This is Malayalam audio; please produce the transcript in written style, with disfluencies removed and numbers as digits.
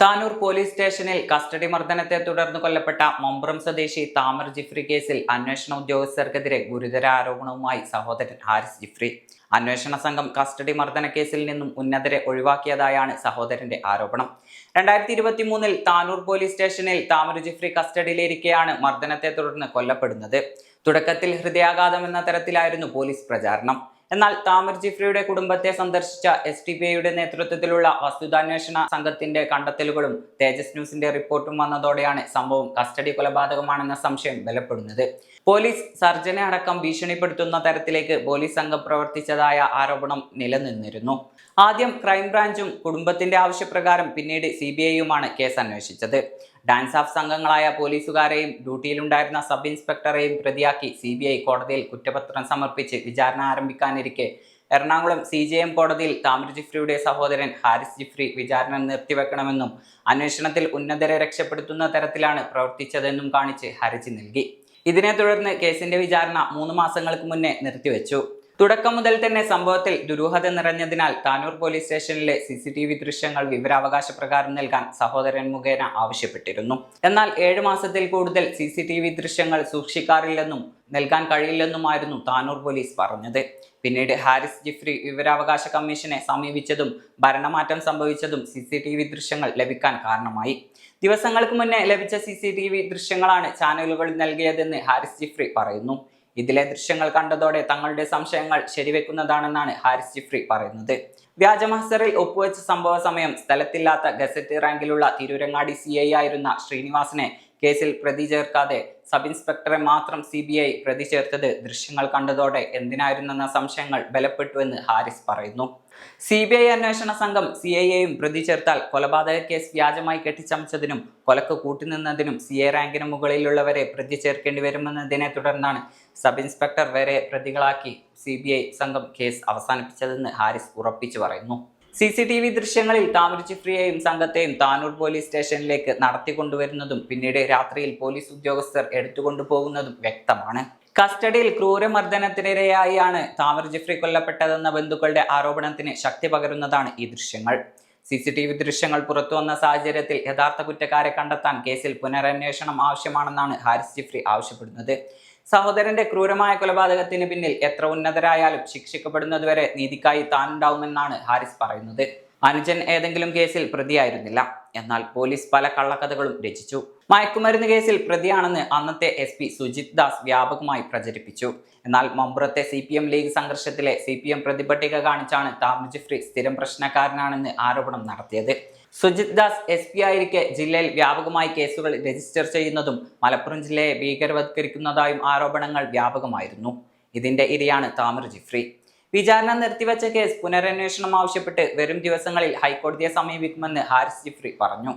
താനൂർ പോലീസ് സ്റ്റേഷനിൽ കസ്റ്റഡി മർദ്ദനത്തെ തുടർന്ന് കൊല്ലപ്പെട്ട മമ്പുറം സ്വദേശി താമർ ജിഫ്രി കേസിൽ അന്വേഷണ ഉദ്യോഗസ്ഥർക്കെതിരെ ഗുരുതര ആരോപണവുമായി സഹോദരൻ ഹാരിസ് ജിഫ്രി. അന്വേഷണ സംഘം കസ്റ്റഡി മർദ്ദന കേസിൽ നിന്നും ഉന്നതരെ ഒഴിവാക്കിയതായാണ് സഹോദരന്റെ ആരോപണം. 2023 താനൂർ പോലീസ് സ്റ്റേഷനിൽ താമർ ജിഫ്രി കസ്റ്റഡിയിലിരിക്കെയാണ് മർദ്ദനത്തെ തുടർന്ന് കൊല്ലപ്പെടുന്നത്. തുടക്കത്തിൽ ഹൃദയാഘാതം എന്ന തരത്തിലായിരുന്നു പോലീസ് പ്രചാരണം. എന്നാൽ താമർ ജിഫ്രിയുടെ കുടുംബത്തെ സന്ദർശിച്ച SDPIയുടെ നേതൃത്വത്തിലുള്ള വസ്തുതാന്വേഷണ സംഘത്തിന്റെ കണ്ടെത്തലുകളും തേജസ് ന്യൂസിന്റെ റിപ്പോർട്ടും വന്നതോടെയാണ് സംഭവം കസ്റ്റഡി കൊലപാതകമാണെന്ന സംശയം ബലപ്പെടുന്നത്. പോലീസ് സർജനെ അടക്കം ഭീഷണിപ്പെടുത്തുന്ന തരത്തിലേക്ക് പോലീസ് സംഘം പ്രവർത്തിച്ചതായ ആരോപണം നിലനിന്നിരുന്നു. ആദ്യം ക്രൈംബ്രാഞ്ചും കുടുംബത്തിന്റെ ആവശ്യപ്രകാരം പിന്നീട് CBIയുമാണ് കേസ് അന്വേഷിച്ചത്. ഡാൻസ് ഓഫ് സംഘങ്ങളായ പോലീസുകാരെയും ഡ്യൂട്ടിയിലുണ്ടായിരുന്ന സബ് ഇൻസ്പെക്ടറെയും പ്രതിയാക്കി CBI കോടതിയിൽ കുറ്റപത്രം സമർപ്പിച്ച് വിചാരണ ആരംഭിക്കാനിരിക്കെ എറണാകുളം CJM കോടതിയിൽ താമർ ജിഫ്രിയുടെ സഹോദരൻ ഹാരിസ് ജിഫ്രി വിചാരണ നിർത്തിവെക്കണമെന്നും അന്വേഷണത്തിൽ ഉന്നതരെ രക്ഷപ്പെടുത്തുന്ന തരത്തിലാണ് പ്രവർത്തിച്ചതെന്നും കാണിച്ച് ഹർജി നൽകി. ഇതിനെ തുടർന്ന് കേസിന്റെ വിചാരണ 3 മാസങ്ങൾക്ക് മുന്നേ നിർത്തിവെച്ചു. തുടക്കം മുതൽ തന്നെ സംഭവത്തിൽ ദുരൂഹത നിറഞ്ഞതിനാൽ താനൂർ പോലീസ് സ്റ്റേഷനിലെ CCTV ദൃശ്യങ്ങൾ വിവരാവകാശ പ്രകാരം നൽകാൻ സഹോദരൻ മുഖേന ആവശ്യപ്പെട്ടിരുന്നു. എന്നാൽ 7 മാസത്തിൽ കൂടുതൽ CCTV ദൃശ്യങ്ങൾ സൂക്ഷിക്കാറില്ലെന്നും നൽകാൻ കഴിയില്ലെന്നുമായിരുന്നു താനൂർ പോലീസ് പറഞ്ഞത്. പിന്നീട് ഹാരിസ് ജിഫ്രി വിവരാവകാശ കമ്മീഷനെ സമീപിച്ചതും ഭരണമാറ്റം സംഭവിച്ചതും CCTV ദൃശ്യങ്ങൾ ലഭിക്കാൻ കാരണമായി. ദിവസങ്ങൾക്ക് മുന്നേ ലഭിച്ച CCTV ദൃശ്യങ്ങളാണ് ചാനലുകൾ നൽകിയതെന്ന് ഹാരിസ് ജിഫ്രി പറയുന്നു. ഇതിലെ ദൃശ്യങ്ങൾ കണ്ടതോടെ തങ്ങളുടെ സംശയങ്ങൾ ശരിവെക്കുന്നതാണെന്നാണ് ഹാരിസ് ജിഫ്രി പറയുന്നത്. വ്യാജമഹസറിൽ ഒപ്പുവെച്ച സംഭവ സമയം സ്ഥലത്തില്ലാത്ത ഗസറ്റ് റാങ്കിലുള്ള തിരൂരങ്ങാടി CI ആയിരുന്ന ശ്രീനിവാസനെ കേസിൽ പ്രതി ചേർക്കാതെ സബ് ഇൻസ്പെക്ടറെ മാത്രം CBI പ്രതി ചേർത്തത് ദൃശ്യങ്ങൾ കണ്ടതോടെ എന്തിനായിരുന്നെന്ന സംശയങ്ങൾ ബലപ്പെട്ടുവെന്ന് ഹാരിസ് പറയുന്നു. CBI അന്വേഷണ സംഘം CIയെയും പ്രതി ചേർത്താൽ കൊലപാതക കേസ് വ്യാജമായി കെട്ടിച്ചമച്ചതിനും കൊലക്ക് കൂട്ടുനിന്നതിനും CI റാങ്കിന് മുകളിലുള്ളവരെ പ്രതി ചേർക്കേണ്ടി വരുമെന്നതിനെ തുടർന്നാണ് സബ് ഇൻസ്പെക്ടർ വരെ പ്രതികളാക്കി CBI സംഘം കേസ് അവസാനിപ്പിച്ചതെന്ന് ഹാരിസ് ഉറപ്പിച്ചു പറയുന്നു. CCTV ദൃശ്യങ്ങളിൽ താമർ ജിഫ്രിയെയും സംഘത്തെയും താനൂർ പോലീസ് സ്റ്റേഷനിലേക്ക് നടത്തിക്കൊണ്ടുവരുന്നതും പിന്നീട് രാത്രിയിൽ പോലീസ് ഉദ്യോഗസ്ഥർ എടുത്തുകൊണ്ടുപോകുന്നതും വ്യക്തമാണ്. കസ്റ്റഡിയിൽ ക്രൂരമർദ്ദനത്തിനിരയായാണ് താമർ ജിഫ്രി കൊല്ലപ്പെട്ടതെന്ന ബന്ധുക്കളുടെ ആരോപണത്തിന് ശക്തി പകരുന്നതാണ് ഈ ദൃശ്യങ്ങൾ. CCTV ദൃശ്യങ്ങൾ പുറത്തുവന്ന സാഹചര്യത്തിൽ യഥാർത്ഥ കുറ്റക്കാരെ കണ്ടെത്താൻ കേസിൽ പുനരന്വേഷണം ആവശ്യമാണെന്നാണ് ഹാരിസ് ജിഫ്രി ആവശ്യപ്പെടുന്നത്. സഹോദരന്റെ ക്രൂരമായ കൊലപാതകത്തിന് പിന്നിൽ എത്ര ഉന്നതരായാലും ശിക്ഷിക്കപ്പെടുന്നതുവരെ നീതിക്കായി താനുണ്ടാവുമെന്നാണ് ഹാരിസ് പറയുന്നത്. അനുജൻ ഏതെങ്കിലും കേസിൽ പ്രതിയായിരുന്നില്ല. എന്നാൽ പോലീസ് പല കള്ളക്കഥകളും രചിച്ചു. മയക്കുമരുന്ന് കേസിൽ പ്രതിയാണെന്ന് അന്നത്തെ SP സുജിത് ദാസ് വ്യാപകമായി പ്രചരിപ്പിച്ചു. എന്നാൽ മമ്പുറത്തെ CPM ലീഗ് സംഘർഷത്തിലെ CPM പ്രതിപട്ടിക കാണിച്ചാണ് താമർ ജിഫ്രി സ്ഥിരം പ്രശ്നക്കാരനാണെന്ന് ആരോപണം നടത്തിയത്. സുജിത് ദാസ് SP ആയിരിക്കെ ജില്ലയിൽ വ്യാപകമായി കേസുകൾ രജിസ്റ്റർ ചെയ്യുന്നതും മലപ്പുറം ജില്ലയെ ഭീകരവത്കരിക്കുന്നതായും ആരോപണങ്ങൾ വ്യാപകമായിരുന്നു. ഇതിന്റെ ഇരയാണ് താമർ ജിഫ്രി. വിചാരണ നിർത്തിവെച്ച കേസ് പുനരന്വേഷണം ആവശ്യപ്പെട്ട് വരും ദിവസങ്ങളിൽ ഹൈക്കോടതിയെ സമീപിക്കുമെന്ന് ഹാരിസ് ജിഫ്രി പറഞ്ഞു.